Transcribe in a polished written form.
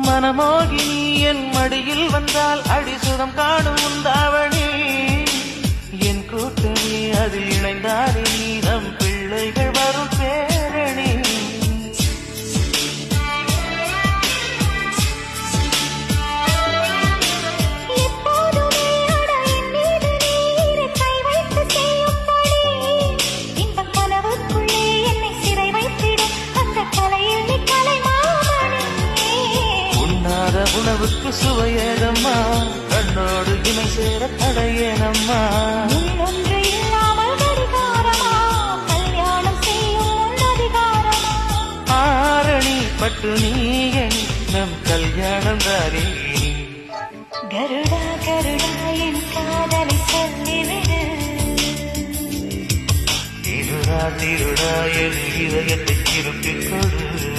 மனமோகினி என் மடியில் வந்தால் அடிசுகம் காணும் உந்தாவணி என் கூட்டணி அதில் இணைந்தாலே நீ நம் பிள்ளைகள் வரும் பேரணி உணவுக்கு சுவையேதம்மா கண்ணோடு இமை சேர தடையேனம்மா ஒன்று இல்லாமல் கடிகாரமா கல்யாணம் செய்யும் அதிகாரமா ஆரணி பட்டு நீயணி நம் கல்யாணம் தாரே கருடா கருடா என் காதலை சொல்லிவிடு திருடா திருடா என் இதயத்தை திருப்பிக் கொடு